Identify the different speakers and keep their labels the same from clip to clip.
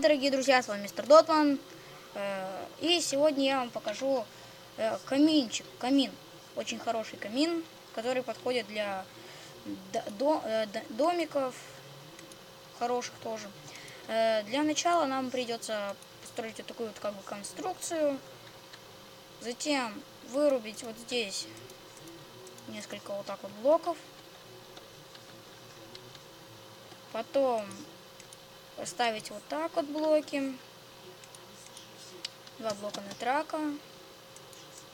Speaker 1: Дорогие друзья, с вами мистер Дотман. И сегодня я вам покажу камин. Очень хороший камин, который подходит для домиков, хороших тоже. Для начала нам придется построить вот такую вот как бы конструкцию. Затем вырубить вот здесь несколько вот так вот блоков. Потом поставить вот так вот блоки. 2 блока нетрака.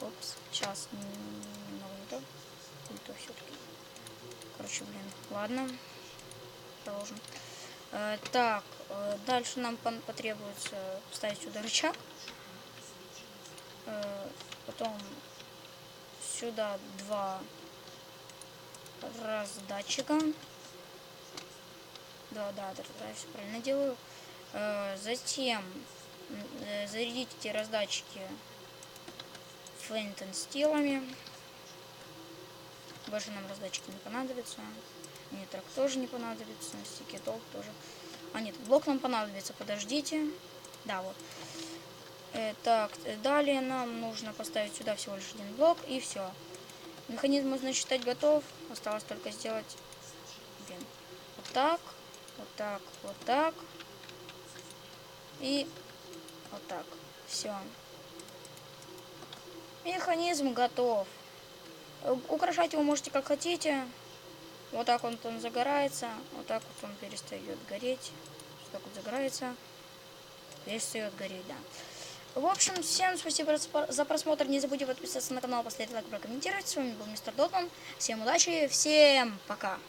Speaker 1: Опс, сейчас немного не то. Не то все-таки. Короче, блин, ладно. Продолжим. Так, дальше нам потребуется вставить сюда рычаг. Потом сюда 2 раздатчика. Да, я все правильно делаю. Затем зарядить эти раздатчики флинт стилами. Больше нам раздатчики не понадобятся. Нитрак тоже не понадобится. Стики-толк тоже. А нет, блок нам понадобится. Подождите. Да, вот. Так, далее нам нужно поставить сюда всего лишь 1 блок. И все. Механизм можно считать готов. Осталось только сделать вот так. Вот так. Вот так. И вот так. Все. Механизм готов. Украшать его можете как хотите. Вот так он загорается. Вот так вот он перестает гореть. Вот так вот загорается. Перестает гореть, да. В общем, всем спасибо за просмотр. Не забудьте подписаться на канал, поставить лайк, прокомментировать. С вами был мистер Дотман. Всем удачи, всем пока.